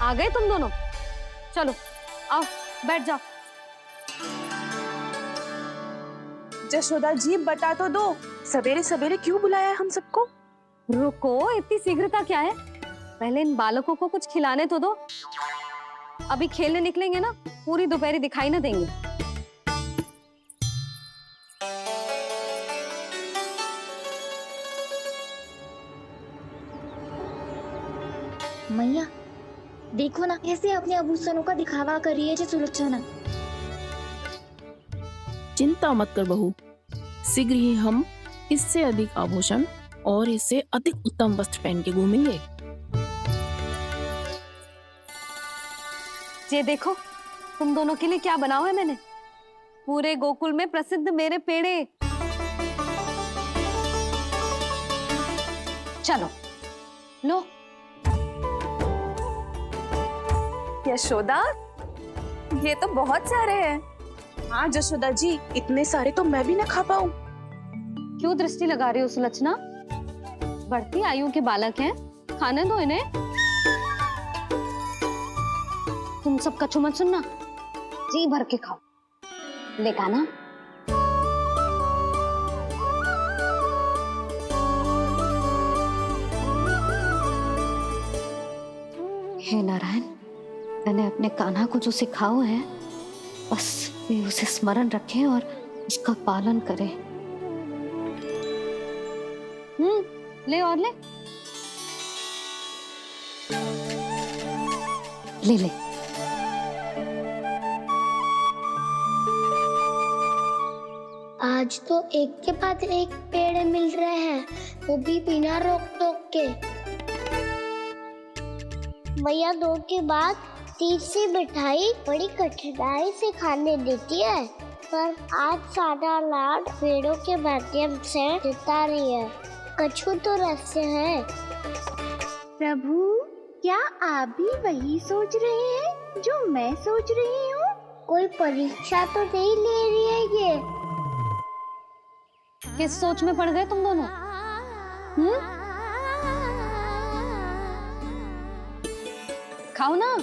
आ गए तुम दोनों? चलो आओ बैठ जाओ। जशोदा जी बता तो दो, सवेरे सवेरे क्यों बुलाया है हम सबको? रुको, इतनी शीघ्रता क्या है? पहले इन बालकों को कुछ खिलाने तो दो। अभी खेलने निकलेंगे ना, पूरी दोपहरी दिखाई ना देंगे। मैया देखो ना, कैसे अपने आभूषणों का दिखावा कर रही है जी सुलोचना। चिंता मत कर बहू, शीघ्र ही हम इससे अधिक आभूषण और इससे अधिक उत्तम वस्त्र पहन के घूमेंगे। ये देखो तुम दोनों के लिए क्या बनाओ है मैंने। पूरे गोकुल में प्रसिद्ध मेरे पेड़े। चलो लो। यशोदा, ये तो बहुत सारे हैं। हाँ जशोदा जी, इतने सारे तो मैं भी ना खा पाऊं। क्यों दृष्टि लगा रही हो सुलक्षणा? बढ़ती आयु के बालक हैं, खाने दो इन्हें। तुम सब कछु मत सुनना, जी भर के खाओ। देखा ना? हे नारायण, मैंने अपने कान्हा को जो सिखाओ है, बस वे उसे स्मरण रखें और उसका पालन करें। ले और ले ले ले। आज तो एक के बाद एक पेड़ मिल रहे हैं, वो भी बिना रोक टोक के। मैया दो के बाद तीसरी मिठाई बड़ी कठिनाई से खाने देती है, पर आज सादा लाड पेड़ों के माध्यम से जिता रही है। कछु तो रहस्य है। प्रभु, क्या आप भी वही सोच रहे हैं जो मैं सोच रही हूँ? कोई परीक्षा तो नहीं ले रही है ये? किस सोच में पड़ गए तुम दोनों? खाओ ना।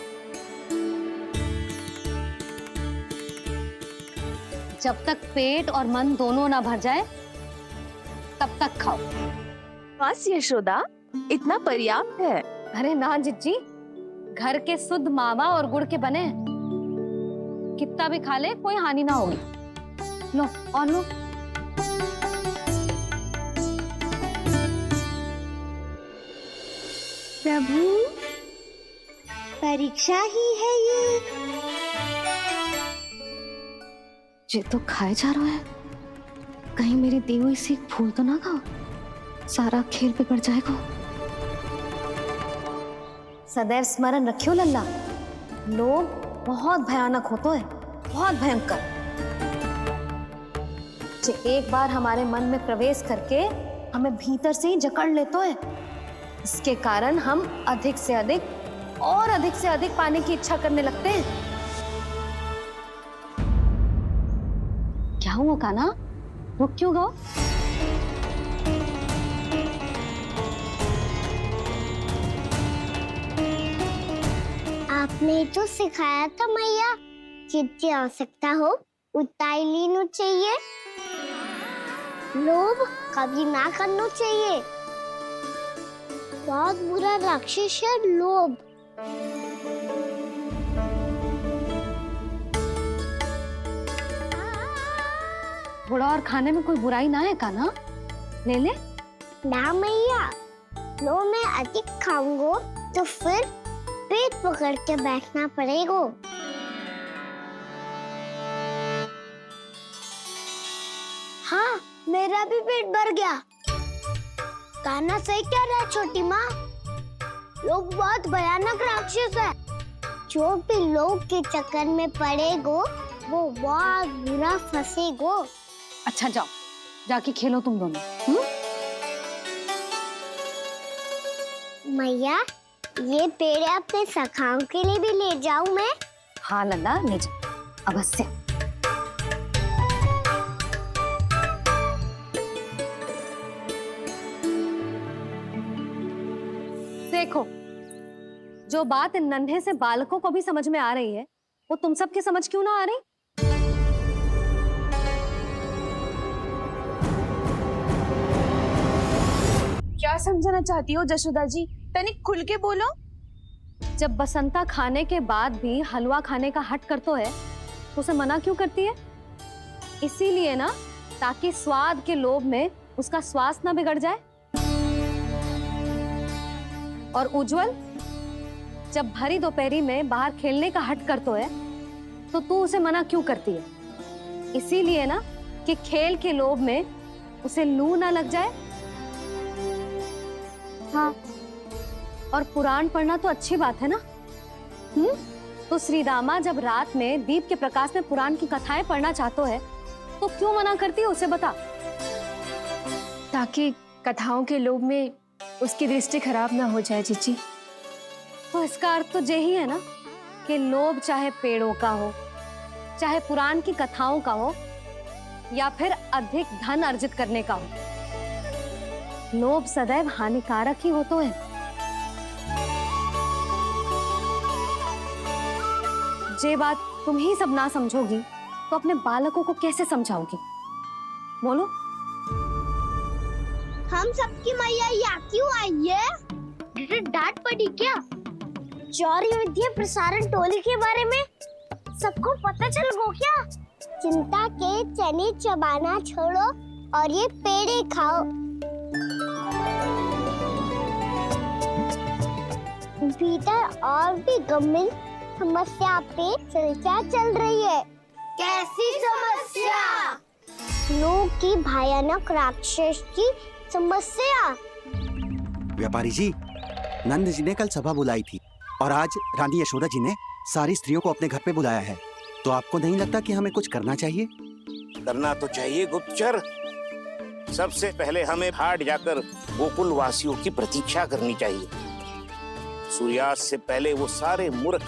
जब तक पेट और मन दोनों ना भर जाए तब तक खाओ। बस यशोदा, इतना पर्याप्त है। अरे ना जिज्जी, घर के शुद्ध मावा और गुड़ के बने, कितना भी खा ले कोई हानि ना होगी। लो और लो। प्रभु, परीक्षा ही है ये तो खाए जा रहा है, कहीं मेरी दी हुई सीख भूल तो ना खाओ, सारा खेल बिगड़ जाएगा। सदैव स्मरण रखियो लल्ला, लोग बहुत भयानक होते हैं, बहुत भयंकर। जो एक बार हमारे मन में प्रवेश करके हमें भीतर से ही जकड़ लेते हैं, इसके कारण हम अधिक से अधिक और अधिक से अधिक पाने की इच्छा करने लगते हैं। क्या हुआ कान्हा, रुक क्यों गो? आपने तो सिखाया था मैया, जितनी आवश्यकता हो उतना ही लेना चाहिए, लोभ कभी ना करना चाहिए। बहुत बुरा राक्षस है लोभ। थोड़ा और खाने में कोई बुराई ना है कान्हा, ले ले। ना मैया, लो मैं अधिक खाऊंगा तो फिर पेट पकड़ के बैठना पड़ेगा। हाँ, मेरा भी पेट भर गया। कान्हा सही कह रहा है छोटी माँ, लोग बहुत भयानक राक्षस है। जो भी लोग के चक्कर में पड़ेगो वो बहुत बुरा फंसेगो। अच्छा जाओ, जाके खेलो तुम दोनों। मैया, ये पेड़ अपने सखाओं के लिए भी ले जाऊं मैं? हाँ लल्ला, ले जाओ अवश्य। देखो, जो बात इन नन्हे से बालकों को भी समझ में आ रही है, वो तुम सबकी समझ क्यों ना आ रही? क्या समझाना चाहती हो जशोदा जी? तनिक खुल के बोलो। जब बसंता खाने के बाद भी हलवा खाने का हट करतो है, तो उसे मना क्यों करती है? इसीलिए ना, ताकि स्वाद के लोभ में उसका स्वास्थ्य ना बिगड़ जाए। और उज्जवल, जब भरी दोपहरी में बाहर खेलने का हट करतो है, तो तू उसे मना क्यों करती है? इसीलिए ना, कि खेल के लोभ में उसे लू ना लग जाए। हाँ, और पुराण पढ़ना तो अच्छी बात है ना? तो श्री रामा जब रात में दीप के प्रकाश में पुराण की कथाएं पढ़ना चाहते है, तो क्यों मना करती है? उसे बता। ताकि कथाओं के लोभ में उसकी दृष्टि खराब ना हो जाए जीजी। तो इसका अर्थ तो यही है ना, कि लोभ चाहे पेड़ों का हो, चाहे पुराण की कथाओं का हो, या फिर अधिक धन अर्जित करने का हो, लोभ सदैव हानिकारक ही होता है। जे बात तुम ही सब ना समझोगी, तो अपने बालकों को कैसे समझाओगी? बोलो। हम सबकी मैया यहाँ क्यों आई है? डांट पड़ी क्या? चौरी विद्या प्रसारण टोली के बारे में सबको पता चल गो क्या? चिंता के चने चबाना छोड़ो और ये पेड़े खाओ। भीतर और भी गंभीर समस्या पे चर्चा चल रही है। कैसी समस्या? लोग की भयानक राक्षस की समस्या। व्यापारी जी, नंद जी ने कल सभा बुलाई थी और आज रानी यशोदा जी ने सारी स्त्रियों को अपने घर पे बुलाया है। तो आपको नहीं लगता कि हमें कुछ करना चाहिए? करना तो चाहिए गुप्तचर। सबसे पहले हमें हाट जाकर गोकुल वासियों की प्रतीक्षा करनी चाहिए। सूर्यास्त से पहले वो सारे मूर्ख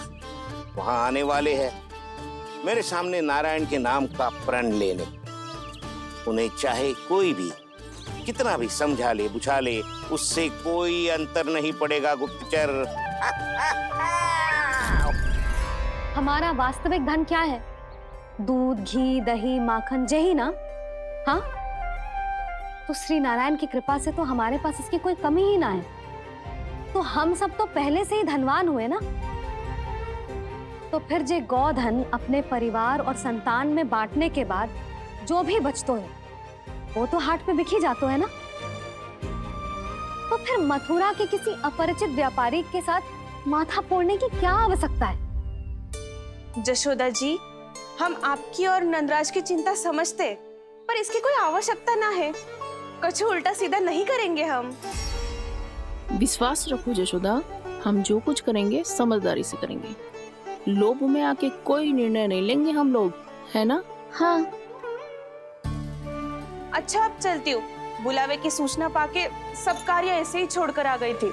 वहां आने वाले हैं, मेरे सामने नारायण के नाम का प्रण लेने। उन्हें चाहे कोई भी कितना भी समझा ले बुझा ले, उससे कोई अंतर नहीं पड़ेगा गुप्तचर। हमारा वास्तविक धन क्या है? दूध, घी, दही, माखन, यही ना? हाँ, तो श्री नारायण की कृपा से तो हमारे पास इसकी कोई कमी ही ना है। तो हम सब तो पहले से ही धनवान हुए ना। तो फिर जे गोधन अपने परिवार और संतान में बांटने के बाद जो भी बचतो है, वो तो हाट पे बिखी जातो है ना। तो फिर मथुरा के किसी अपरिचित व्यापारी के साथ माथा फोड़ने की क्या आवश्यकता है? जशोदा जी, हम आपकी और नंदराज की चिंता समझते, पर इसकी कोई आवश्यकता ना है। कुछ उल्टा सीधा नहीं करेंगे हम। विश्वास रखो जशोदा, हम जो कुछ करेंगे समझदारी से करेंगे। लोभ में आके कोई निर्णय नहीं लेंगे हम लोग, है ना? हाँ। अच्छा, अब चलती हूँ। बुलावे की सूचना पाके सब कार्य ऐसे ही छोड़कर आ गई थी।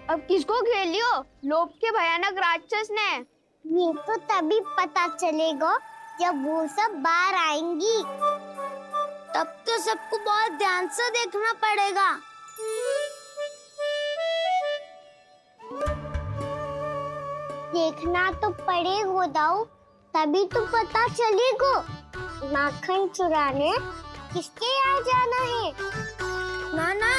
अब किसको घेर लियो? लोभ के भयानक राक्षस ने। ये तो तभी पता चलेगा जब वो सब बाहर आएंगी। तब तो सबको बहुत ध्यान से देखना पड़ेगा। देखना तो पड़ेगा दाऊ, तभी तो पता चलेगा माखन चुराने किसके यहाँ जाना है। नाना,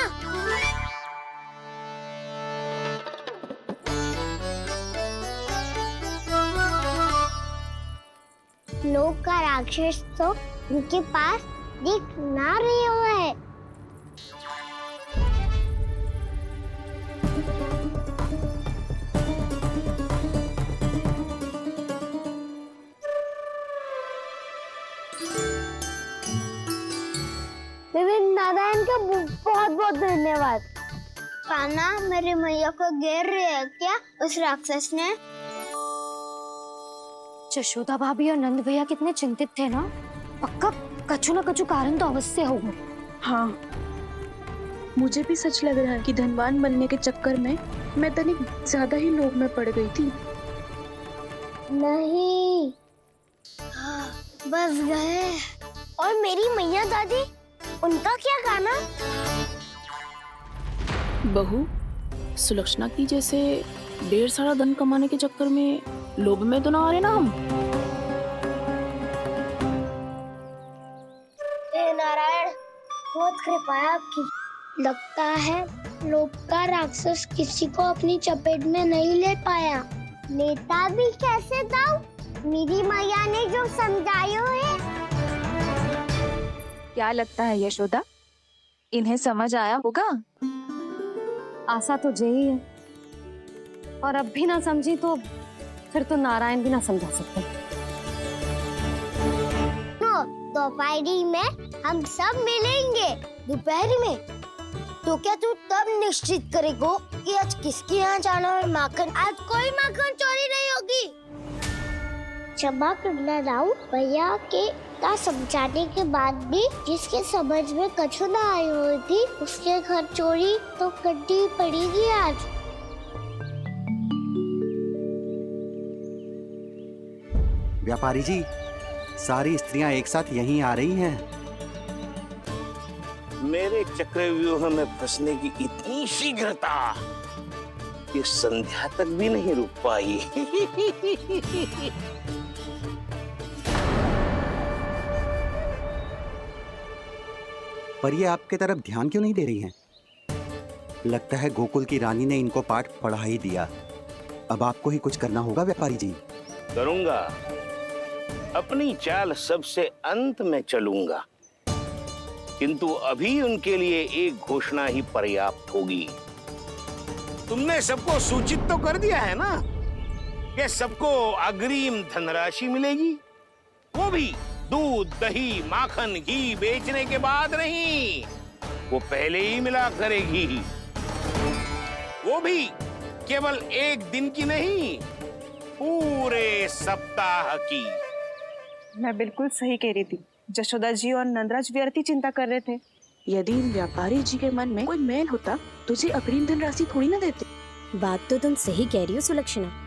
लोग का राक्षस तो उनके पास दिख ना रही हुआ है। नारायण का बहुत बहुत धन्यवाद। कान्हा, मेरी मैया को घेर रहे है क्या उस राक्षस ने? यशोदा भाभी और नंद भैया कितने चिंतित थे ना। पक्का कछु ना कछु कारण तो अवश्य होगा। हाँ, मुझे भी सच लग रहा है कि धनवान बनने के चक्कर में मैं तनिक ज्यादा ही लोभ में पड़ गई थी। नहीं, बस गए। और मेरी मैया दादी उनका क्या कहना? बहू, सुलक्षणा की जैसे ढेर सारा धन कमाने के चक्कर में लोभ में तो ना आ रहे ना हम। हे नारायण, बहुत कृपा है आपकी। लगता है लोभ का राक्षस किसी को अपनी चपेट में नहीं ले पाया। लेता भी कैसे दाऊ? मेरी मैया ने जो समझायो है। क्या लगता है यशोदा, इन्हें समझ आया होगा? आशा तो यही है, और अब भी ना समझी तो फिर तो नारायण भी ना समझा सकते। दोपहरी में हम सब मिलेंगे। दोपहरी में? तो क्या तू तब निश्चित करेगो कि आज किसके यहाँ जाना है माखन? आज कोई माखन चोरी नहीं होगी। क्षमा करना राव, भैया के का समझाने के बाद भी जिसके समझ में कछु ना आई हुई थी उसके घर चोरी तो करनी पड़ेगी आज। व्यापारी जी, सारी स्त्रियां एक साथ यहीं आ रही हैं। मेरे चक्रव्यूह में फंसने की इतनी शीघ्रता कि संध्या तक भी नहीं रुक पाई। पर ये आपके तरफ ध्यान क्यों नहीं दे रही हैं? लगता है गोकुल की रानी ने इनको पाठ पढ़ा ही दिया। अब आपको ही कुछ करना होगा व्यापारी जी। करूंगा, अपनी चाल सबसे अंत में चलूंगा, किंतु अभी उनके लिए एक घोषणा ही पर्याप्त होगी। तुमने सबको सूचित तो कर दिया है ना कि सबको अग्रिम धनराशि मिलेगी, वो भी दूध, दही, माखन, घी बेचने के बाद नहीं, वो पहले ही मिला करेगी। वो भी केवल एक दिन की नहीं, पूरे सप्ताह की। मैं बिल्कुल सही कह रही थी। जशोदा जी और नंदराज व्यर्थ ही चिंता कर रहे थे। यदि व्यापारी जी के मन में कोई मैल होता तुझे अग्रिम धनराशि थोड़ी ना देते। बात तो तुम सही कह रही हो सुलक्षणा।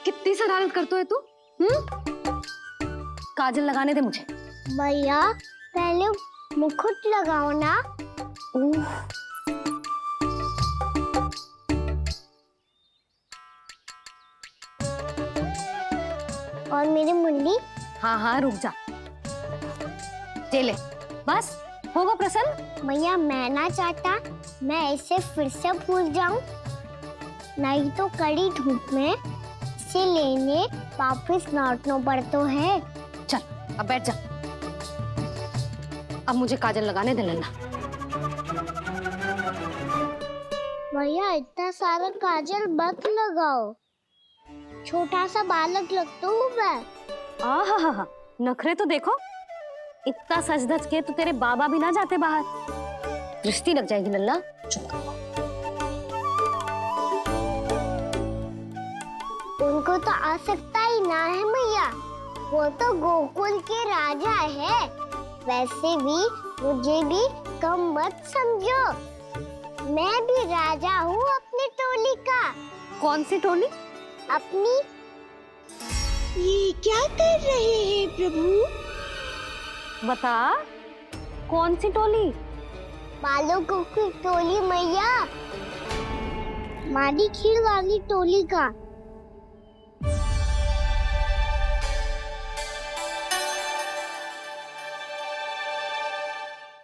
कितनी शरारत करते हो तू? काजल लगाने दे मुझे। भैया पहले मुकुट लगाओ ना। और मेरी मुंडी? हाँ हाँ रुक जा, ये ले, बस होगा प्रसन्न। भैया मैं ना चाहता मैं ऐसे फिर से भूल जाऊं, नहीं तो कड़ी धूप में इसे लेने वापस लौटना पड़ता है। चल अब बैठ जा, अब मुझे काजल लगाने दे लेना। भैया इतना सारा काजल मत लगाओ, छोटा सा बालक लगता हूँ मैं। आहा, नखरे तो देखो, इतना सज धज के तो तेरे बाबा भी ना जाते बाहर, दृष्टि लग जाएगी लल्ला। उनको तो आ सकता ही ना है भैया, वो तो गोकुल के राजा है। वैसे भी मुझे भी कम मत समझो, मैं भी राजा हूँ अपनी टोली का। कौन सी टोली? अपनी। ये क्या कर रहे हैं प्रभु? बता, कौन सी टोली? बालकों की टोली मैया, मारी खीर वाली टोली का।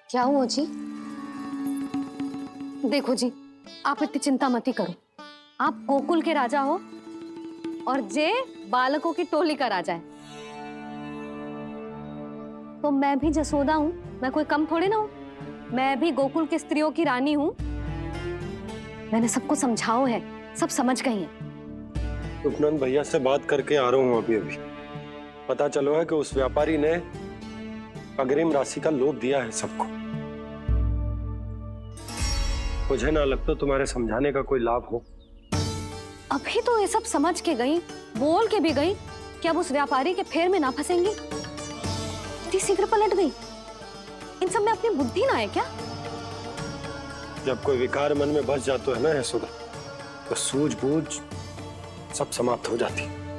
क्या हुआ जी? देखो जी, आप इतनी चिंता मत ही करो, आप गोकुल के राजा हो और जे बालकों की टोली का राजा है, तो मैं भी जसोदा हूँ, मैं कोई कम थोड़े ना हूँ, मैं भी गोकुल की स्त्रियों की रानी हूँ। मैंने सबको समझाओ है, सब समझ गई हैं। उपनंद भैया से बात करके आ रहा हूँ अभी। पता चलो है कि उस व्यापारी ने अग्रिम राशि का लोभ दिया है सबको। मुझे ना लगता तुम्हारे समझाने का कोई लाभ हो। अभी तो ये सब समझ के गई, बोल के भी गई कि अब उस व्यापारी के फेर में ना फंसेंगी। इतनी शीघ्र पलट गई, इन सब में अपनी बुद्धि ना है क्या? जब कोई विकार मन में बस जाता है ना यशोदा, तो सूझबूझ सब समाप्त हो जाती है।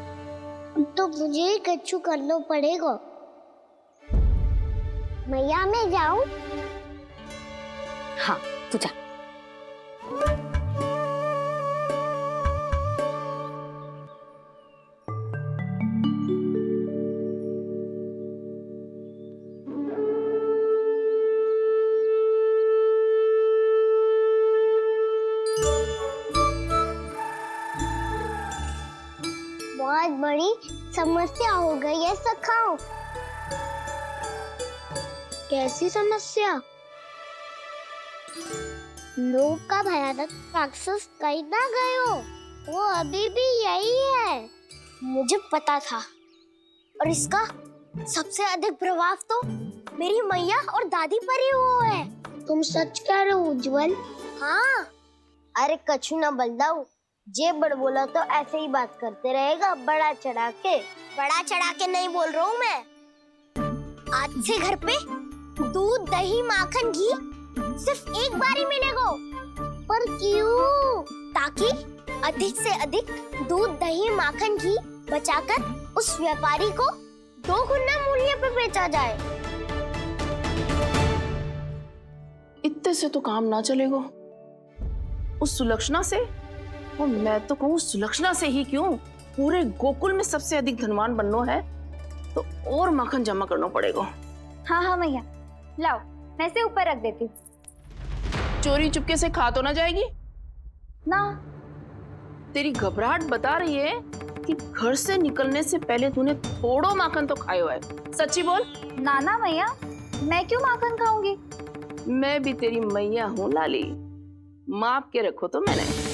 तो मुझे ही कच्चू करना पड़ेगा। मैया मैं जाऊं? हाँ तू जा। बहुत बड़ी समस्या हो गई है सखाओ। कैसी समस्या? लोभ का भयानक राक्षस कहीं ना गए हो, वो अभी भी यही है। मुझे पता था, और इसका सबसे अधिक प्रभाव तो मेरी मैया और दादी पर ही हुआ है। तुम सच कह रहे हो उज्जवल? हाँ। अरे कछु ना बलदाऊ, जे बड़ बोला तो ऐसे ही बात करते रहेगा बड़ा चढ़ा के। बड़ा चढ़ा के नहीं बोल रहा हूँ मैं। आज से घर पे दूध दही माखन घी सिर्फ एक बार ही मिलेगा। पर क्यों? ताकि अधिक से अधिक दूध दही माखन घी बचाकर उस व्यापारी को 2 गुना मूल्य पे बेचा जाए। इतने से तो काम ना चलेगा। उस सुलक्षणा से, और मैं तो कहूँ सुलक्षणा से ही क्यों, पूरे गोकुल में सबसे अधिक धनवान बनना है तो और माखन जमा करना पड़ेगा। हाँ हाँ मैया, लाओ मैं इसे ऊपर रख देती हूँ। चोरी चुपके से खा तो ना जाएगी ना? तेरी घबराहट बता रही है कि घर से निकलने से पहले तूने थोड़ो माखन तो खाया है। सच्ची बोल। ना ना मैया, मैं क्यों माखन खाऊंगी? मैं भी तेरी मैया हूँ लाली, माप के रखो तो मैंने।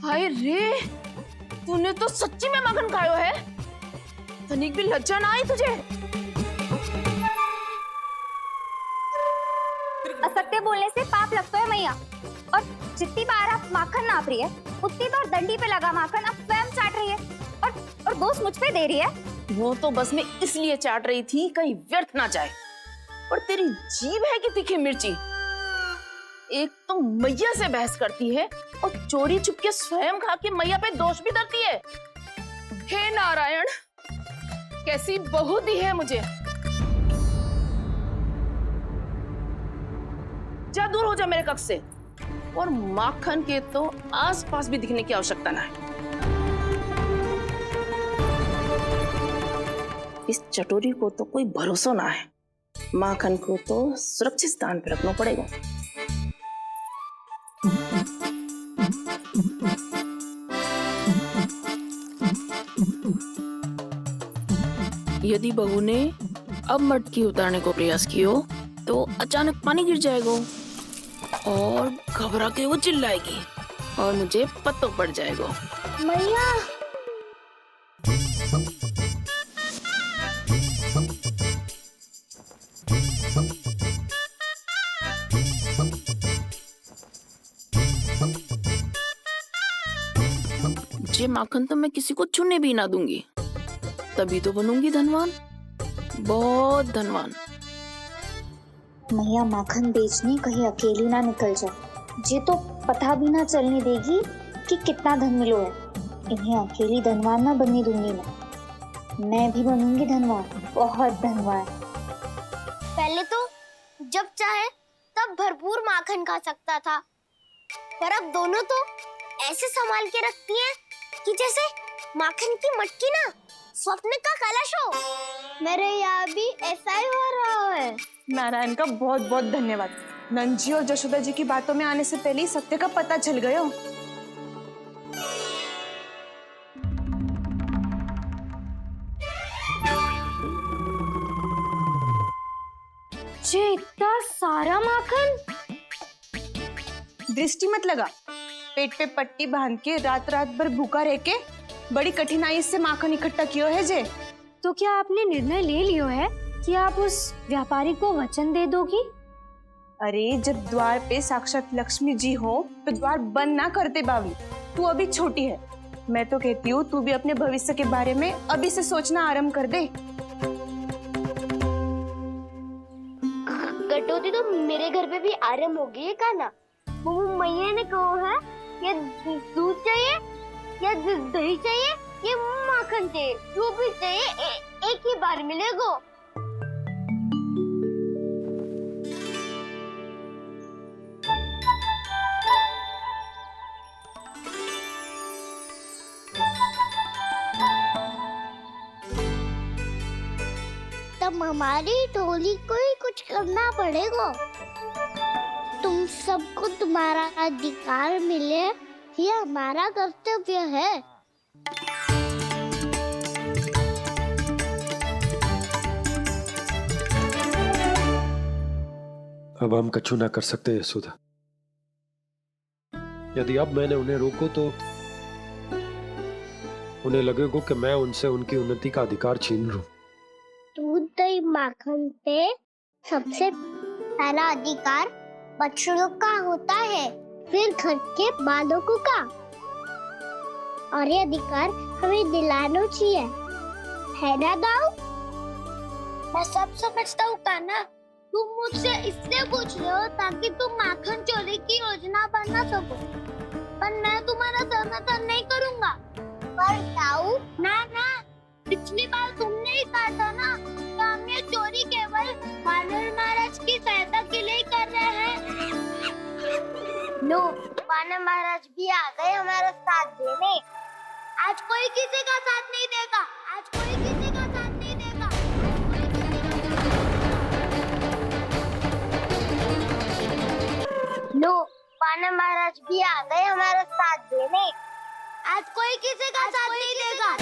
हाय रे, तूने तो सच्ची में माखन खायो है। तनिक भी लज्जा ना आई तुझे? असत्य बोलने से पाप लगता है मैया, और जितनी बार आप माखन नाप रही है उतनी बार डंडी पे लगा माखन आप स्वयं चाट रही है, और दोष मुझ पे दे रही है। वो तो बस मैं इसलिए चाट रही थी कहीं व्यर्थ ना जाए। और तेरी जीभ है कि तीखी मिर्ची। एक तो मैया से बहस करती है और चोरी चुपके स्वयं खा के मैया पे दोष भी धरती है। हे नारायण, कैसी बहू दी है मुझे। जा दूर हो जा मेरे कक्ष से, और माखन के तो आसपास भी दिखने की आवश्यकता ना है। इस चटोरी को तो कोई भरोसा ना है। माखन को तो सुरक्षित स्थान पर रखना पड़ेगा। यदि बहू ने अब मटकी उतारने को प्रयास किया तो अचानक पानी गिर जाएगा और घबरा के वो चिल्लाएगी और मुझे पता पड़ जाएगा। मैया, ये माखन तो मैं किसी को छूने भी ना दूंगी, तभी तो बनूंगी धनवान, बहुत धनवान। मैया माखन बेचने कहीं अकेली ना निकल जाए। जे तो पता भी ना चलने देगी कि कितना धन मिलो है। इन्हें अकेली धनवान ना बनने दूंगी मैं भी बनूंगी धनवान, बहुत धनवान। पहले तो जब चाहे तब भरपूर माखन खा सकता था, पर अब दोनों तो ऐसे संभाल के रखती हैं कि जैसे माखन की मटकी ना स्वप्न का कलश हो। मेरे यहाँ भी ऐसा ही हो रहा है। नारायण का बहुत बहुत धन्यवाद। नंजी और जशोदा जी की बातों में आने से पहले ही सत्य का पता चल गया। जे इतना सारा माखन। दृष्टि मत लगा, पेट पे पट्टी बांध के रात रात भर भूखा रह के बड़ी कठिनाई से माखन इकट्ठा किया है जे। तो क्या आपने निर्णय ले लियो है कि आप उस व्यापारी को वचन दे दोगी? अरे जब द्वार पे साक्षात लक्ष्मी जी हो तो द्वार बंद ना करते बावली। तू अभी छोटी है, मैं तो कहती हूँ तू भी अपने भविष्य के बारे में अभी से सोचना आरंभ कर दे। कटौती तो मेरे घर पे भी आरंभ हो गई है खाना। वो मैया ने कहा है या दूध चाहिए या दही चाहिए या माखन चाहिए, जो भी चाहिए एक ही बार मिलेगा। तब हमारी टोली को ही कुछ करना पड़ेगा। तुम सबको तुम्हारा अधिकार मिले, ये हमारा कर्तव्य है। अब हम कछु ना कर सकते यशोदा। यदि अब मैंने उन्हें रोको तो उन्हें लगेगा कि मैं उनसे उनकी उन्नति का अधिकार छीन लूं। दूध दही माखन पे सबसे पहला अधिकार बछड़ों का होता है, फिर घर के बालकों का, और ये अधिकार हमें दिलाना चाहिए, है ना दाऊ? मैं सब समझता हूँ कान्हा, तुम मुझसे इसलिए पूछ रहे हो ताकि तुम माखन चोरी की योजना बना सको, पर मैं तुम्हारा समर्थन नहीं करूँगा। पर दाऊ ना, पिछली बार तुमने ही कहा था ना कि हम ये चोरी केवल वानर महाराज की सहायता के लिए कर रहे हैं। लो, वानर महाराज भी आ गए हमारा साथ देने। आज कोई किसी का साथ नहीं देगा, आज कोई किसी का साथ नहीं देगा। लो, वानर महाराज भी आ गए हमारा साथ देने। आज कोई किसी का साथ नहीं देगा।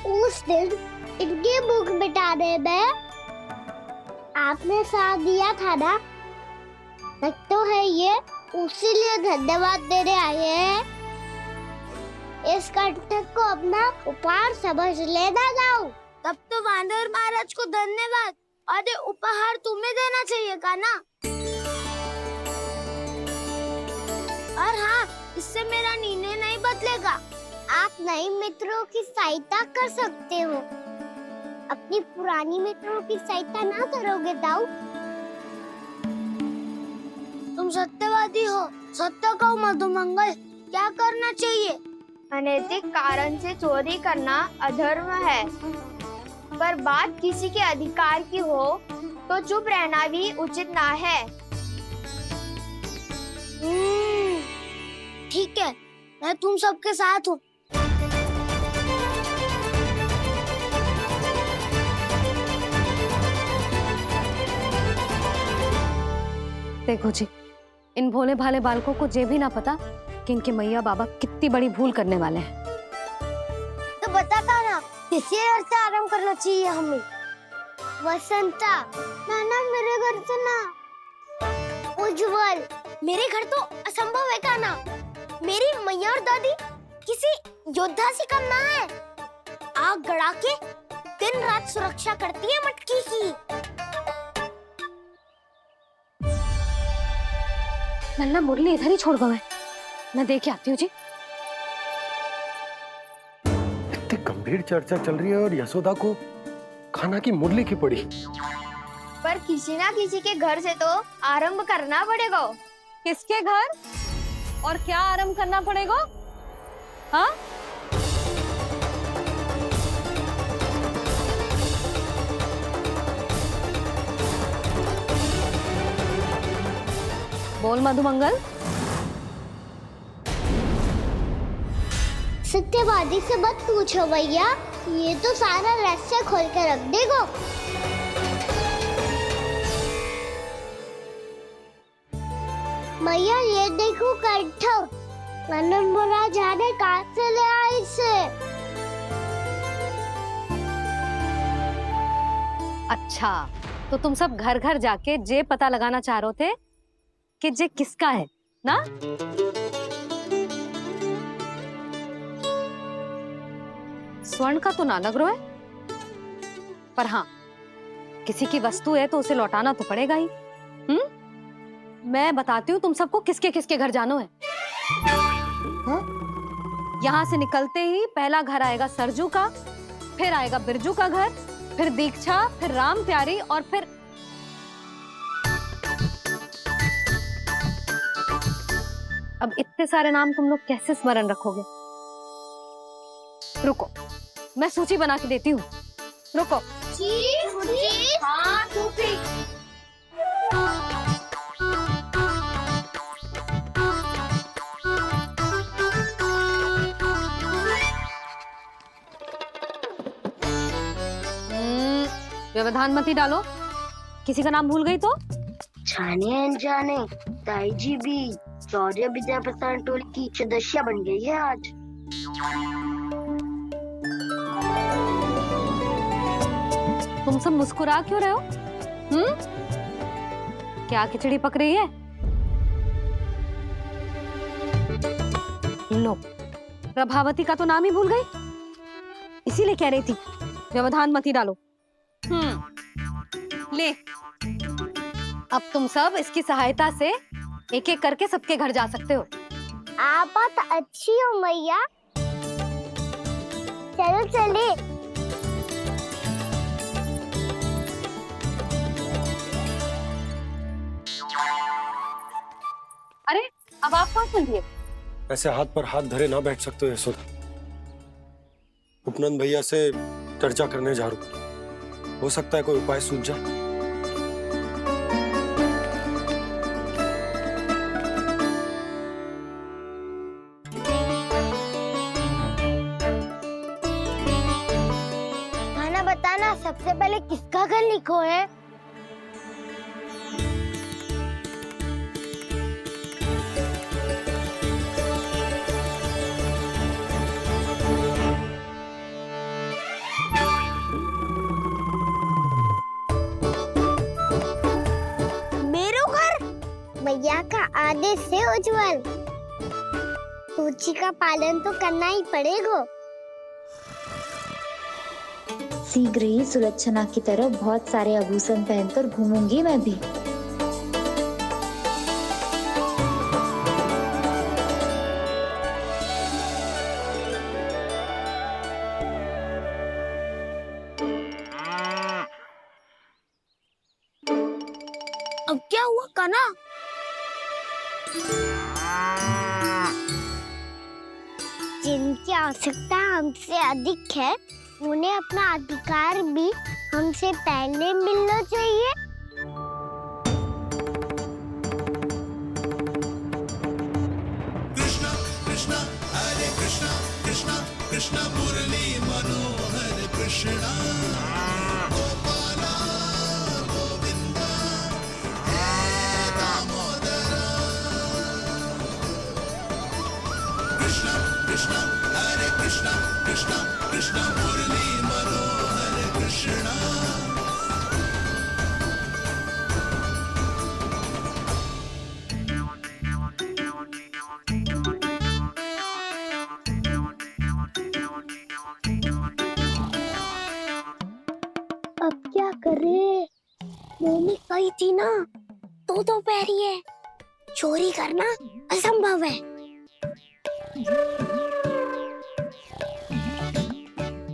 उस दिन इनकी भूख मिटाने में आपने साथ दिया था ना, तो है ये उसी लिए धन्यवाद देने आए हैं। इस कंटक को अपना उपहार समझ लेना जाओ। तब तो वानर महाराज को धन्यवाद और ये उपहार तुम्हें देना चाहिए का ना। और हाँ, इससे मेरा निर्णय नहीं बदलेगा। आप नए मित्रों की सहायता कर सकते हो, अपनी पुरानी मित्रों की सहायता ना करोगे दाऊ। तुम सत्यवादी हो, सत्य कहो मधुमंगल, क्या करना चाहिए? अनैतिक कारण से चोरी करना अधर्म है, पर बात किसी के अधिकार की हो तो चुप रहना भी उचित ना है। ठीक है, मैं तुम सबके साथ हूँ। देखो जी, इन भोले भाले बालकों को ये भी ना पता कि इनके मैया बाबा कितनी बड़ी भूल करने वाले हैं। तो बताता ना, किसी घर से आराम करना चाहिए हमें। वसंता, ना मेरे घर से ना। उज्जवल, मेरे घर तो असंभव है का ना। मेरी मैया और दादी किसी योद्धा से कम ना है। आग गड़ा के दिन रात सुरक्षा करती है मटकी की। नन्ना मुरली इधर ही छोड़ गए, मैं देख के आती हूँ जी। इतनी गंभीर चर्चा चल रही है और यशोदा को खाना की मुरली की पड़ी। पर किसी ना किसी के घर से तो आरंभ करना पड़ेगा। किसके घर और क्या आरंभ करना पड़ेगा? हाँ, बोल मधुमंगल। सत्यवादी से मत पूछो भैया, ये तो सारा रहस्य खोल के रख देगा। भैया ये देखो कंठक, नंदन बोला जाने कहाँ से ले आए इसे। अच्छा, तो तुम सब घर घर जाके जे पता लगाना चाह रहे थे कि जे किसका है ना? स्वर्ण का तो ना लग रहा है, पर हाँ किसी की वस्तु है तो उसे लौटाना तो पड़ेगा ही। मैं बताती हूँ तुम सबको किसके किसके घर जाना है। यहाँ से निकलते ही पहला घर आएगा सरजू का, फिर आएगा बिरजू का घर, फिर दीक्षा, फिर राम प्यारी और फिर अब इतने सारे नाम तुम लोग कैसे स्मरण रखोगे? रुको मैं सूची बना के देती हूँ, रुको। हाँ, व्यवधान मत ही डालो, किसी का नाम भूल गई तो? जाने अनजाने ताई जी भी शौर्य विद्या प्रसारण टोली की सदस्य बन गई है आज। तुम सब मुस्कुरा क्यों रहे हो? क्या खिचड़ी पक रही है? लो, प्रभावती का तो नाम ही भूल गई, इसीलिए कह रही थी व्यवधान मत ही डालो। ले, अब तुम सब इसकी सहायता से एक एक करके सबके घर जा सकते हो। आप बात अच्छी हो मैया, चलो चले। अरे अब आप कहाँ चल दिए? ऐसे हाथ पर हाथ धरे ना बैठ सकते हो यशोदा। उपनंद भैया से चर्चा करने जा रहा हूं, हो सकता है कोई उपाय सूझ जाए। खाना बताना, सबसे पहले किसका घर लिखो है? मैया का आदेश से उज्जवल, सूची का पालन तो करना ही पड़ेगा। शीघ्र ही सुलक्षणा की तरह बहुत सारे आभूषण पहनकर घूमूंगी मैं भी। अब क्या हुआ काना? जिनकी आवश्यकता हमसे अधिक है, उन्हें अपना अधिकार भी हमसे पहले मिलना चाहिए। कृष्णा कृष्णा हरे कृष्णा कृष्णा कृष्णा मुरली मनोहर कृष्णा गोपाला गोविंदा हे दामोदरा। कृष्णा कृष्णा हरे कृष्णा कृष्णा कृष्णा मुरली मनोहर कृष्णा। अब क्या करे? मैंने कही थी ना, तो पैरी है, चोरी करना असंभव है।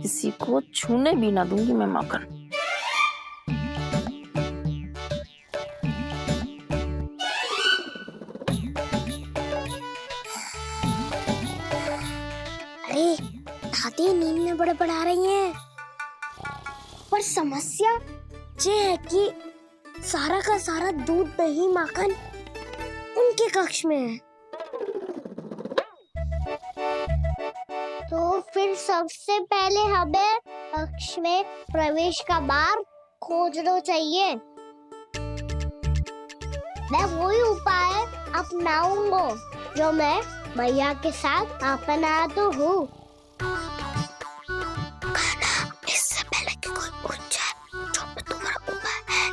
किसी को छूने भी ना दूंगी मैं माखन। अरे दादी नींद में बड़बड़ा रही हैं, पर समस्या ये है कि सारा का सारा दूध दही माखन उनके कक्ष में है। तो फिर सबसे पहले हमें कक्ष में प्रवेश का मार्ग खोजना चाहिए। मैं वही उपाय अपनाऊंगा जो मैं मैया के साथ अपना तो हूँ। इससे पहले कि कोई पूछ जाए जो भी तुम्हारा उपाय है,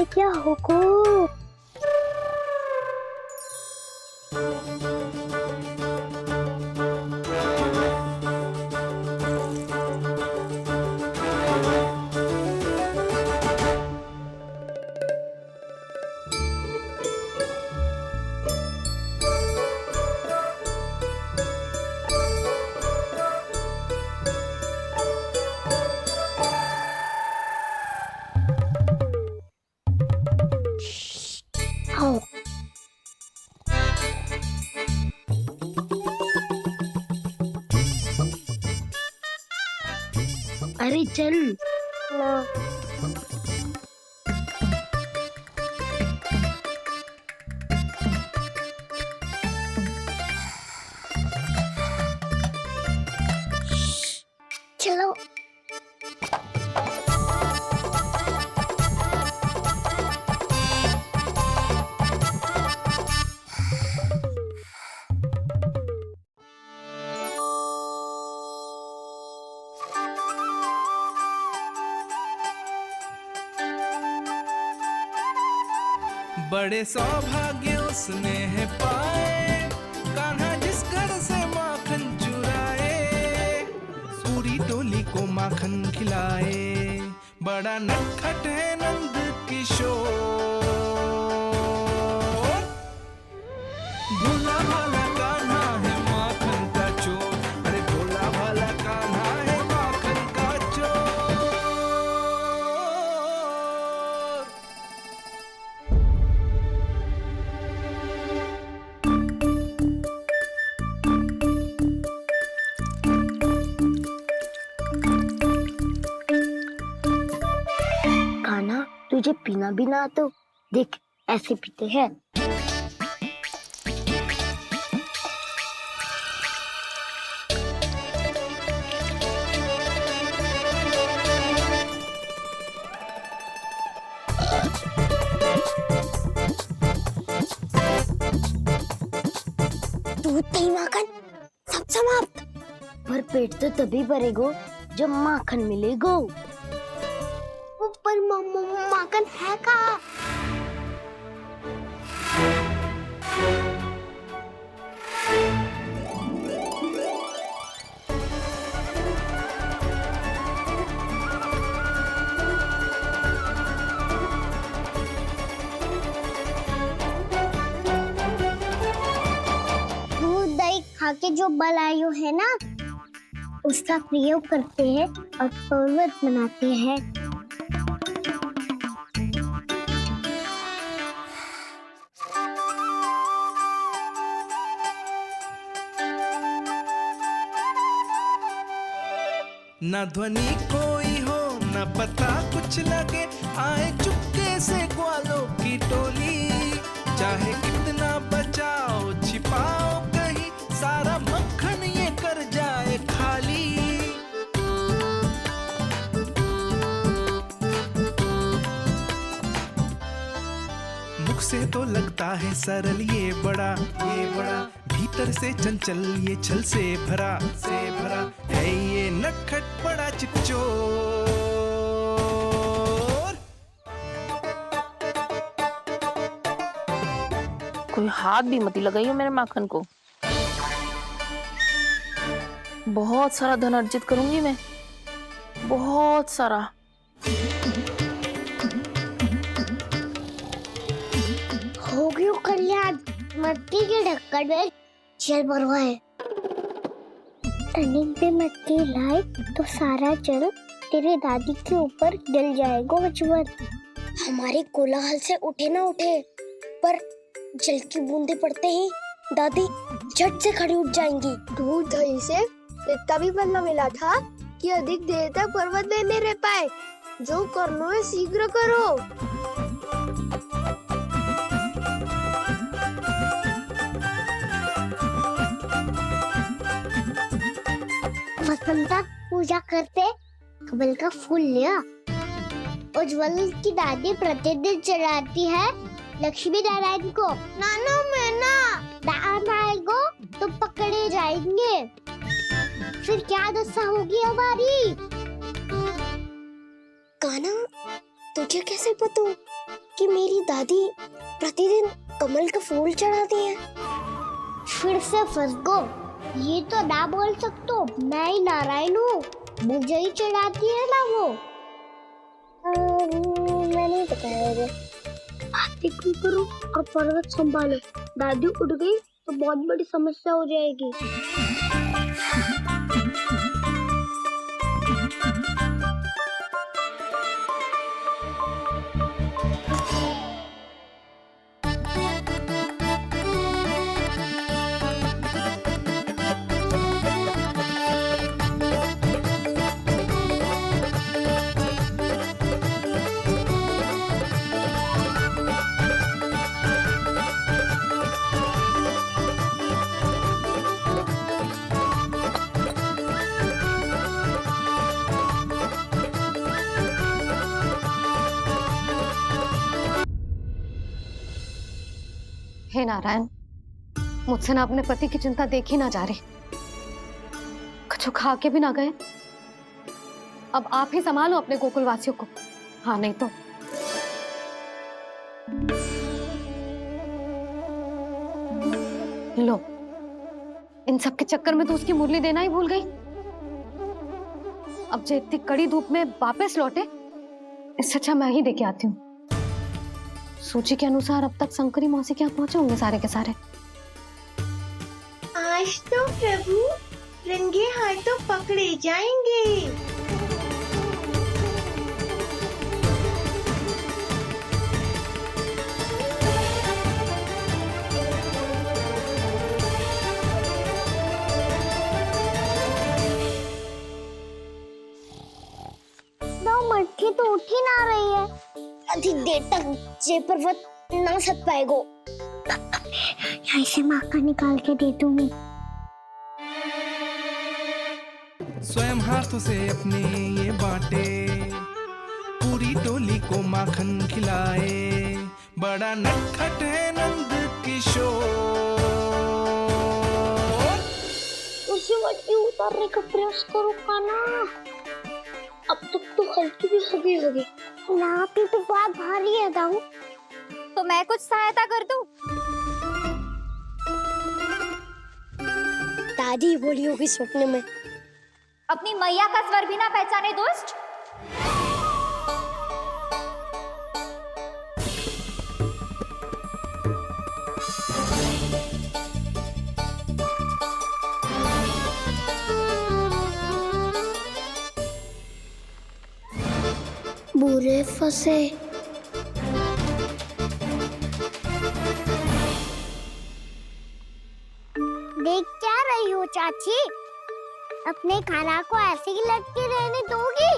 ये क्या हुकूम? आओ। अरे चल। चलो। बड़े सौभाग्य उसने है पाए, कान्हा जिस घर से माखन चुराए, पूरी टोली को माखन खिलाए। बड़ा नटखट है नंद किशोर, भोला भाला कान्हा है माखन का चोर। अरे भोला भाला कान्हा है माखन का चोर। कान्हा, तुझे पीना भी ना तो देख ऐसे पीते हैं। दूध दही माखन सब समाप्त। पर पेट तो तभी भरेगो जब माखन मिलेगो। पर माखन है कहाँ? दूध दही खा के जो बलायु है ना, उसका प्रयोग करते हैं और पर्वत बनाते हैं। न ध्वनि कोई हो न पता कुछ लगे, आए चुपके से ग्वालों की टोली। चाहे कितना बचाओ छिपाओ कहीं, सारा मक्खन ये कर जाए खाली। मुख से तो लगता है सरल ये बड़ा भीतर से चंचल ये छल से भरा है ये नटखट बड़ा चिच्चोर। कोई हाथ भी मत लगाइयो मेरे माखन को। बहुत सारा धन अर्जित करूंगी मैं, बहुत सारा। हो गयो कल्याण, मट्टी के ढक्कन में जल भरवा है। टर्निंग पे मट्टी लाए तो सारा जल तेरे दादी के ऊपर गिर जाएगा बचपन। हमारे कोलाहल से उठे ना उठे, पर जल की बूंदे पड़ते ही दादी झट से खड़ी उठ जाएंगी। दूध दही से इतना भी बनना मिला था कि अधिक देर तक पर्वत में नहीं रह पाए। जो करना है शीघ्र करो। वसंता पूजा करते कमल का फूल लिया। उज्ज्वल की दादी प्रतिदिन चढ़ाती है लक्ष्मी नारायण को। नाना मैं ना दान आएगो तो पकड़े जाएंगे। फिर क्या दशा होगी हमारी? कान्हा, तुझे कैसे पता कि मेरी दादी प्रतिदिन कमल का फूल चढ़ाती है। फिर से फंस गो। ये तो ना बोल सकते, मैं ही नारायण हूँ, मुझे ही चढ़ाती है ना वो। मैं नहीं बताया। बातें क्यों करो और पर्वत संभालो। दादी उठ गई तो बहुत बड़ी समस्या हो जाएगी। हे नारायण, मुझसे ना अपने पति की चिंता देखी ना जा रही, कुछ खा के भी ना गए। अब आप ही संभालो अपने गोकुल वासियों को। हाँ नहीं तो लो, इन सब के चक्कर में तो उसकी मुरली देना ही भूल गई। अब जो इतनी कड़ी धूप में वापस लौटे, इससे अच्छा मैं ही देके आती हूँ। सूची के अनुसार अब तक शंकरी मौसी के यहाँ पहुंचे होंगे सारे के सारे। आज तो प्रभु रंगे हाथों पकड़े जाएंगे। 9 मटकी तो उठ ही ना रही है। अधिक देर तक जे पर्वत ना सक पाएगो। यहाँ से माखन निकाल के दे दूंगी। स्वयं हाथों से अपने ये बांटे, पूरी टोली को माखन खिलाए, बड़ा नटखट है नंद किशोर। उसे मटकी उतारने का प्रयास करो काना। अब तक तो हल्की भी होगी। नापी तो बहुत भारी है दाऊ। तो मैं कुछ सहायता कर दूं? दादी बोली होगी सपने में। अपनी मैया का स्वर भी ना पहचाने दुष्ट। बुरे फंसे। देख क्या रही हो चाची? अपने खाना को ऐसे ही लटके रहने दोगी?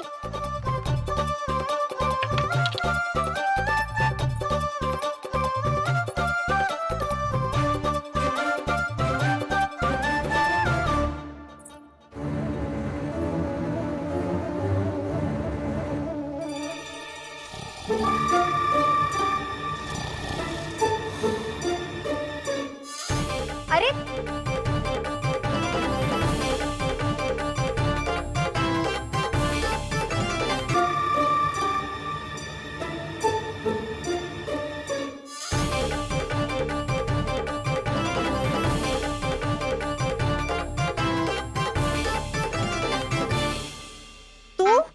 अरे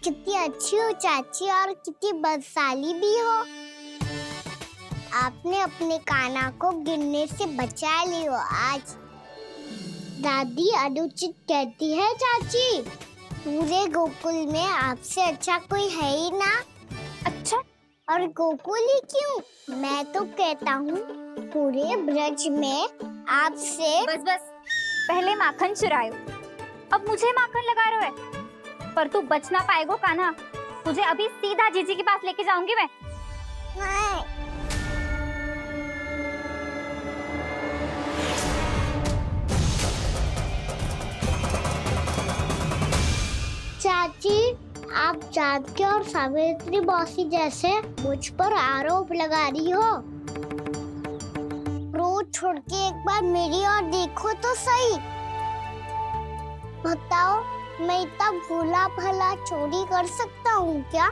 कितनी अच्छी हो चाची और कितनी बदसाली भी हो। आपने अपने काना को गिरने से बचा ली हो आज। दादी अनुचित कहती है चाची, पूरे गोकुल में आपसे अच्छा कोई है ही ना। अच्छा, और गोकुल ही क्यों, मैं तो कहता हूँ पूरे ब्रज में आपसे। बस बस, पहले माखन चुरायो, अब मुझे माखन लगा रहे हो। पर तू बच ना पाएगो कान्हा, तुझे अभी सीधा जीजी के पास लेके जाऊंगी मैं। चाची, आप जानकी और सावित्री मौसी जैसे मुझ पर आरोप लगा रही हो। रोज छोड़ के एक बार मेरी ओर देखो तो सही। बताओ, मैं इतना भोला भला चोरी कर सकता हूँ क्या?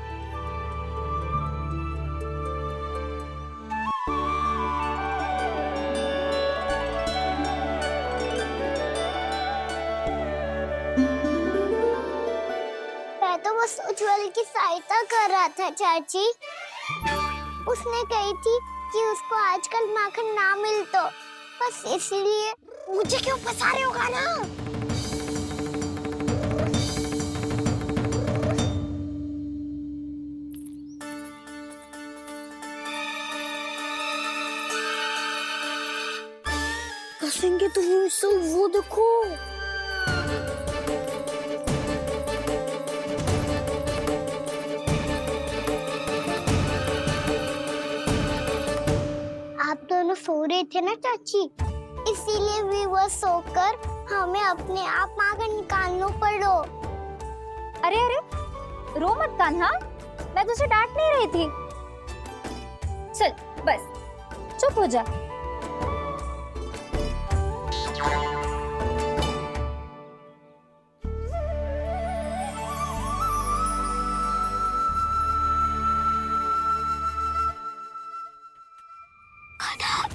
अंकल की सहायता कर रहा था चाची। उसने कही थी कि उसको आजकल माखन ना मिल तो बस इसलिए मुझे क्यों फंसा रहे हो गाना? फंसेंगे तो वो देखो। आप दोनों सो रहे थे ना चाची, इसीलिए वीवर सोकर हमें अपने आप माखन निकालना पड़ो। अरे अरे, रो मत कान्हा, मैं तुझे डांट नहीं रही थी। चल बस चुप हो जा।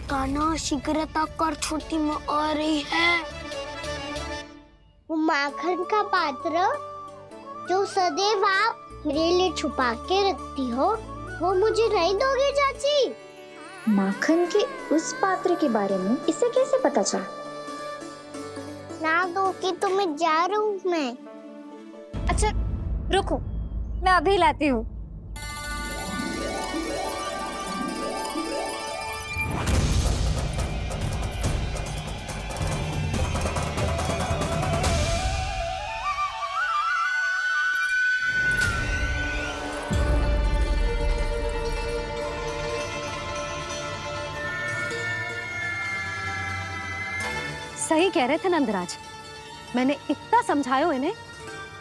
कान्हा शीघ्रता कर, छोटी माँ आ रही है। वो माखन का पात्र जो सदैव आप मेरे लिए छुपा के रखती हो, वो मुझे नहीं दोगे चाची? माखन के उस पात्र के बारे में इसे कैसे पता चला? ना दोगी तो मैं जा रहा हूँ मैं। अच्छा रुको, मैं अभी लाती हूँ। सही कह रहे थे नंदराज, मैंने इतना समझायो इन्हें,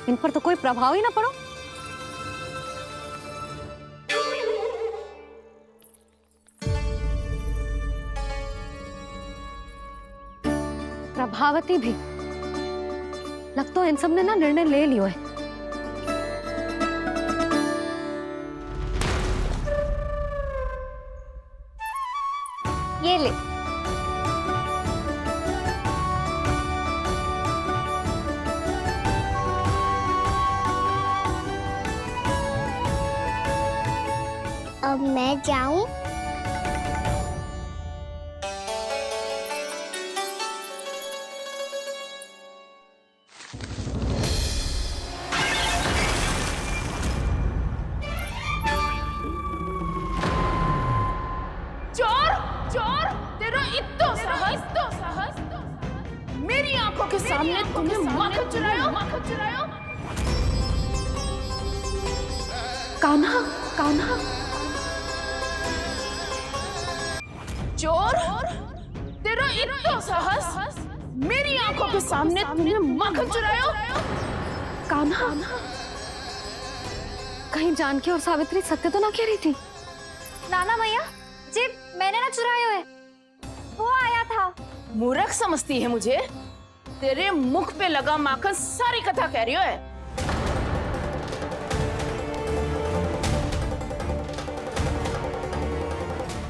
इन पर तो कोई प्रभाव ही ना पड़ो। प्रभावती भी लगता है इन सब ने ना निर्णय ले लियो है। ये ले। अब मैं जाऊं? चोर चोर, तेरा इत्तो साहस, मेरी आंखों के सामने तुमने माखन चुरायो। कान्हा, कान्हा, चोर, तेरा इतना साहस, मेरी आंखों के सामने तुमने माखन चुरायो। कान्हा, कहीं जानकी और सावित्री सत्य तो ना कह रही थी? नाना मैया जी, मैंने ना चुरायो है, वो आया था। मूर्ख समझती है मुझे? तेरे मुख पे लगा माखन सारी कथा कह रही है।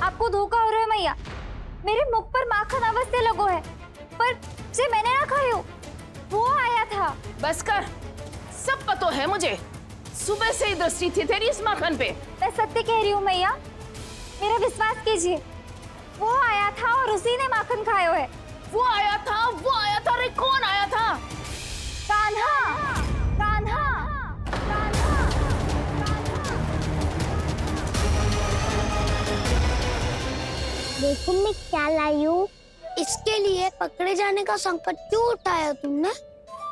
आपको धोखा हो रहा है मैया, मेरे मुख पर माखन अवश्य लगो है, पर जे मैंने ना खायो, वो आया था। बस कर, सब पतो है मुझे, सुबह से ही दृष्टि थी तेरी इस माखन पे। मैं सत्य कह रही हूँ मैया, मेरा विश्वास कीजिए, वो आया था और उसी ने माखन खायो है। वो आया था, अरे कौन आया था? कान्हा, कान्हा, कान्हा। देखो मैं क्या लाई हूँ। इसके लिए पकड़े जाने का संकट क्यों उठाया तुमने?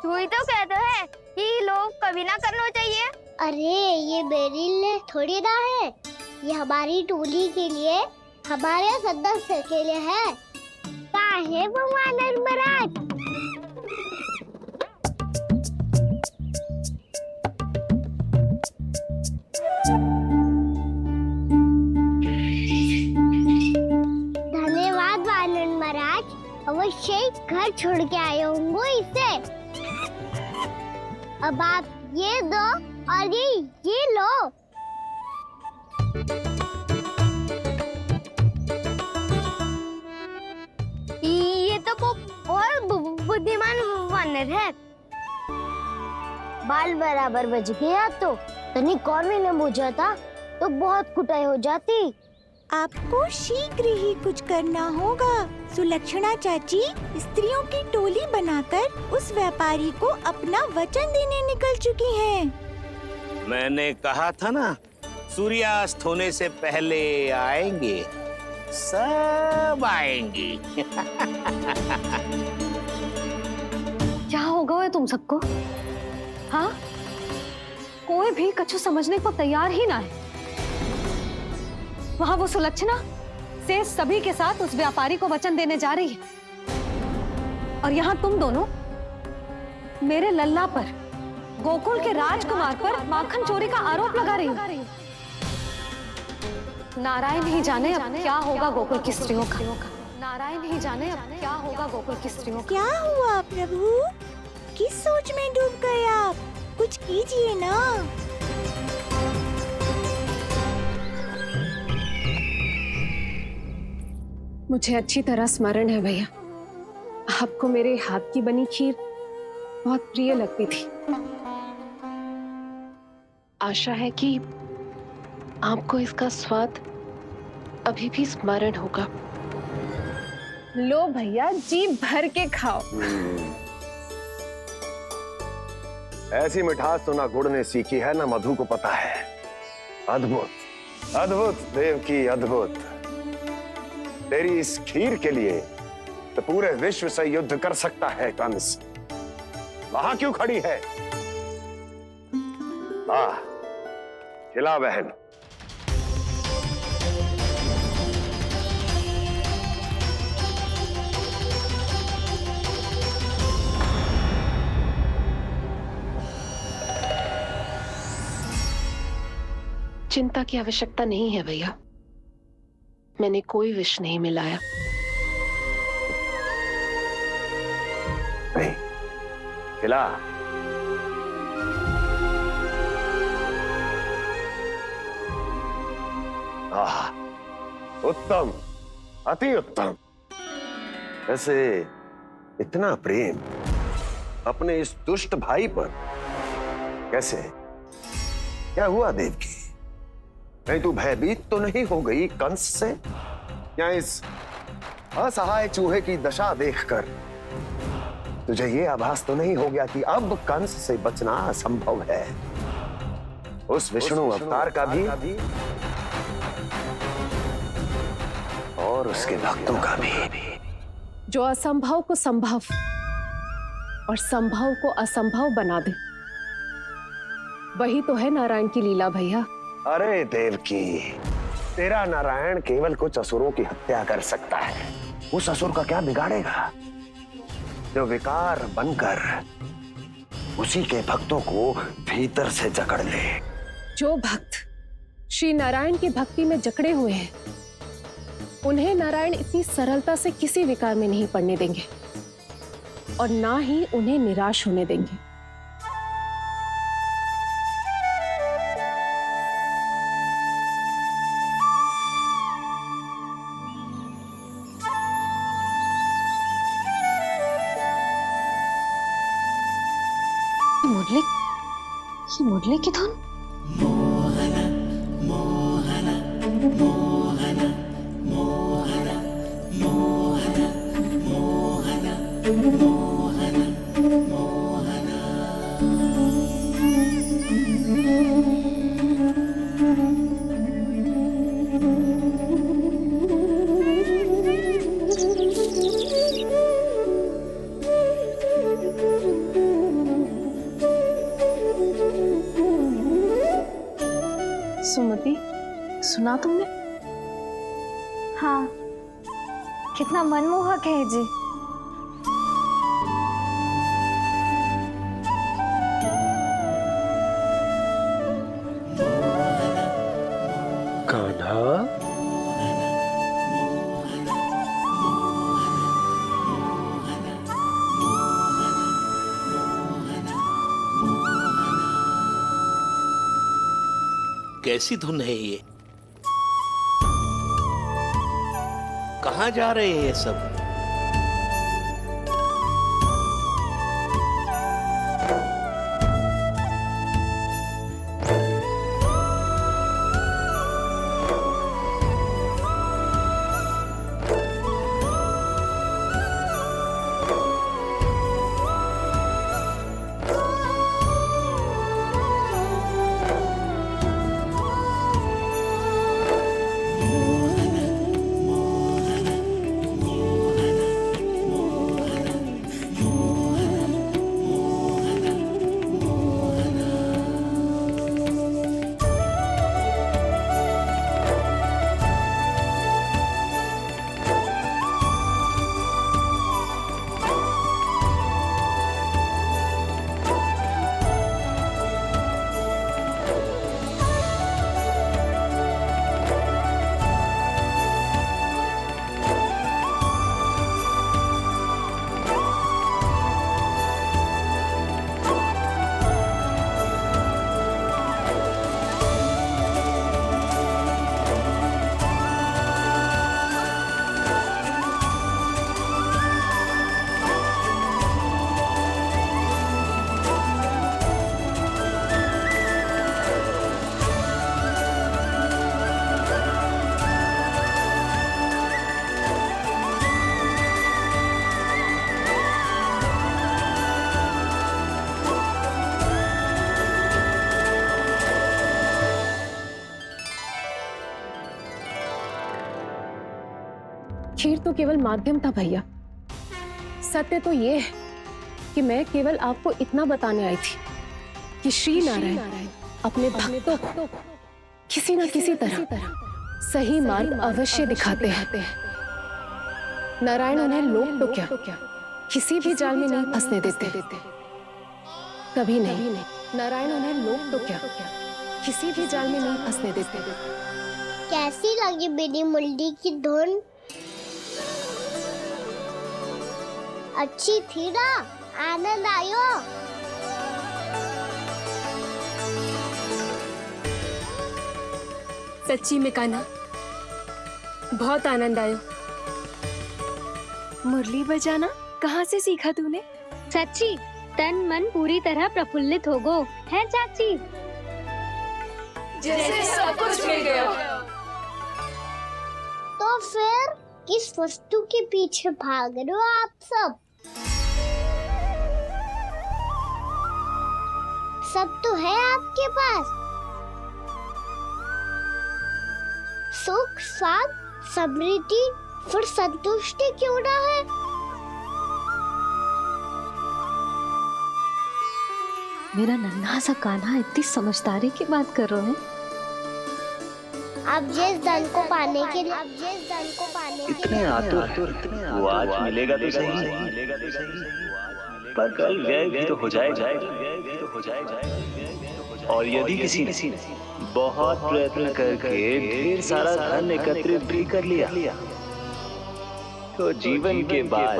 तू ही तो कहते है कि लोग कभी ना करना चाहिए। अरे ये बेरिल थोड़ी ना है, ये हमारी टोली के लिए, हमारे सदस्य के लिए है। काहे भगवान महाराज? धन्यवाद वानर महाराज, अवश्य ही घर छोड़ के आए होंगे इसे। अब आप ये दो और ये लो। ये तो बहुत बुद्धिमान वानर है। बाल बराबर बज गया तो तनिक और विलम्ब हो जाता तो बहुत कुटाई हो जाती। आपको शीघ्र ही कुछ करना होगा। सुलक्षणा चाची स्त्रियों की टोली बनाकर उस व्यापारी को अपना वचन देने निकल चुकी हैं। मैंने कहा था ना, सूर्यास्त होने से पहले आएंगे, सब आएंगे। क्या होगा तुम सबको? हाँ, कोई भी कछु समझने को तैयार ही ना है। वहां वो सुलक्षणा से सभी के साथ उस व्यापारी को वचन देने जा रही है, और यहाँ तुम दोनों मेरे लल्ला पर, गोकुल के राजकुमार पर माखन चोरी का आरोप लगा रही हो। नारायण ही जाने अब क्या होगा गोकुल की स्त्रियों का। नारायण ही जाने अब क्या होगा गोकुल की स्त्रियों का। क्या हुआ प्रभु? किस सोच में डूब गए आप? कुछ कीजिए ना। मुझे अच्छी तरह स्मरण है भैया, आपको मेरे हाथ की बनी खीर बहुत प्रिय लगती थी। आशा है कि आपको इसका स्वाद अभी भी स्मरण होगा। लो भैया, जी भर के खाओ। ऐसी मिठास तो ना गुड़ ने सीखी है ना मधु को पता है। अद्भुत अद्भुत देवकी, अद्भुत। तेरी इस खीर के लिए तो पूरे विश्व से युद्ध कर सकता है कंस। वहां क्यों खड़ी है? खिला बहन। चिंता की आवश्यकता नहीं है भैया, मैंने कोई विष नहीं मिलाया। नहीं, खिला। उत्तम, अति उत्तम। वैसे इतना प्रेम अपने इस दुष्ट भाई पर कैसे? क्या हुआ देवकी? नहीं तू भयभीत तो नहीं हो गई कंस से? या इस असहाय चूहे की दशा देखकर तुझे ये आभास तो नहीं हो गया कि अब कंस से बचना असंभव है? उस विष्णु अवतार का भी और उसके भक्तों का भी। जो असंभव को संभव और संभव को असंभव बना दे, वही तो है नारायण की लीला भैया। अरे देवकी, तेरा नारायण केवल कुछ असुरों की हत्या कर सकता है। उस असुर का क्या बिगाड़ेगा जो विकार बनकर उसी के भक्तों को भीतर से जकड़ ले। जो भक्त श्री नारायण की भक्ति में जकड़े हुए हैं, उन्हें नारायण इतनी सरलता से किसी विकार में नहीं पड़ने देंगे और ना ही उन्हें निराश होने देंगे। मुरली की धुन। सुमति, सुना तुमने? हाँ, कितना मनमोहक है जी। कान्हा, कैसी धुन है ये? कहाँ जा रहे हैं ये सब? खीर तो केवल माध्यम था भैया। सत्य तो ये है कि मैं केवल आपको इतना बताने आई थी कि श्री नारायण अपने भक्तों को किसी न किसी तरह सही मार्ग अवश्य दिखाते हैं। नारायण उन्हें लोभ तो क्या किसी भी जाल में नहीं फंसने देते, कभी नहीं। नारायण उन्हें लोभ तो क्या किसी भी जाल में नहीं फंसने देते। कैसी लगी मेरी मुंडी की धुन? अच्छी थी ना? आनंद आयो? सच्ची में कान्हा, बहुत आनंद आयो। मुरली बजाना कहाँ से सीखा तूने? सच्ची तन मन पूरी तरह प्रफुल्लित हो गो है चाची। जैसे सब कुछ मिल गया। तो फिर किस वस्तु के पीछे भाग रहे हो आप सब? सब तो है आपके पास। सुख, स्वाद, समृद्धि, फिर संतुष्टि क्यों ना है? मेरा नन्हा सा कान्हा इतनी समझदारी की बात कर रहे हैं। अब जिस धन को पाने के लिए इतने आतुर वो आज मिलेगा तो सही, पर कल व्यय भी तो हो जाएगा। और यदि किसी ने बहुत प्रयत्न करके ढेर सारा धन एकत्रित भी कर लिया, तो जीवन के बाद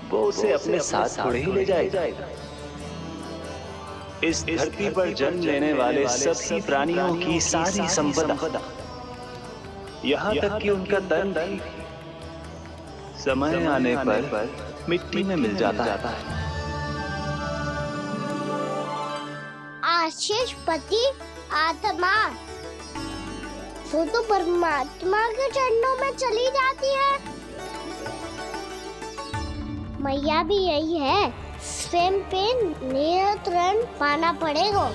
वो उसे अपने साथ थोड़े ही ले जाएगा। इस धरती पर जन्म लेने वाले सभी प्राणियों की सारी संपदा, यहाँ तक कि उनका तन भी समय आने पर मिट्टी में मिल जाता है। आशीष पति आत्मा तो परमात्मा के चरणों में चली जाती है। मैया भी यही है, स्वयं पे नियंत्रण पाना पड़ेगा।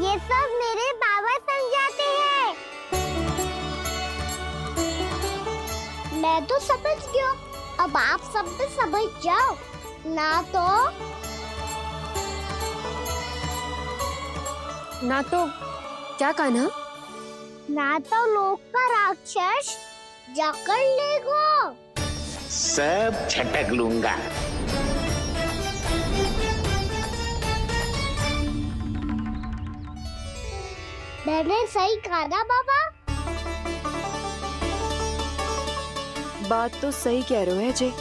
ये सब मेरे बाबा समझाते हैं। मैं तो समझ गया, अब आप सब भी समझ जाओ ना तो क्या कान्हा? ना तो लोक का राक्षस जकड़ लेगा। सब झटक लूंगा। मैंने सही कहा ना बाबा? बात तो सही कह रहे हो अजय।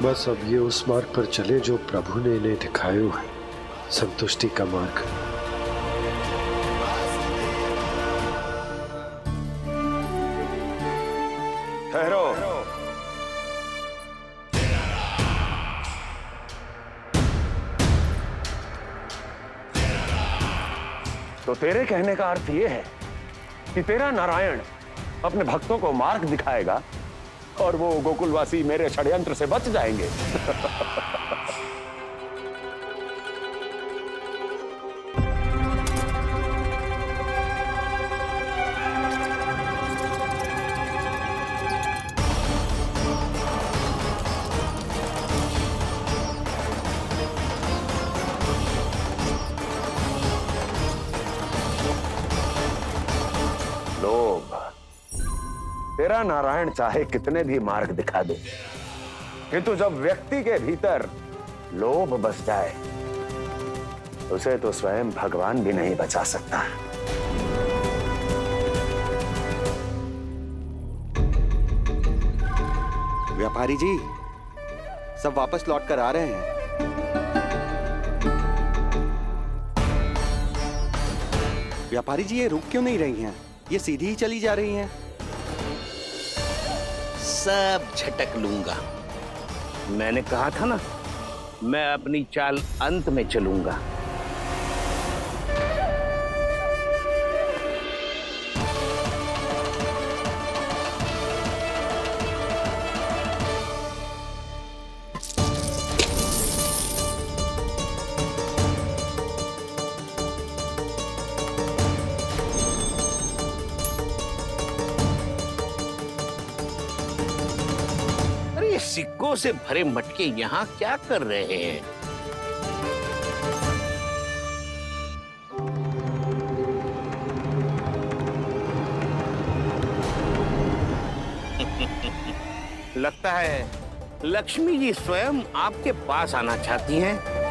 बस अब ये उस मार्ग पर चले जो प्रभु ने इन्हें दिखाया है, संतुष्टि का मार्ग। ठहरो। तो तेरे कहने का अर्थ ये है कि तेरा नारायण अपने भक्तों को मार्ग दिखाएगा और वो गोकुलवासी मेरे षड्यंत्र से बच जाएंगे। लोभ, तेरा नारायण चाहे कितने भी मार्ग दिखा दे, किंतु जब व्यक्ति के भीतर लोभ बस जाए, उसे तो स्वयं भगवान भी नहीं बचा सकता। व्यापारी जी, सब वापस लौट कर आ रहे हैं। व्यापारी जी, ये रुक क्यों नहीं रही हैं? ये सीधी ही चली जा रही हैं। सब झटक लूंगा। मैंने कहा था ना, मैं अपनी चाल अंत में चलूंगा। सिक्कों से भरे मटके यहाँ क्या कर रहे हैं? लगता है लक्ष्मी जी स्वयं आपके पास आना चाहती हैं।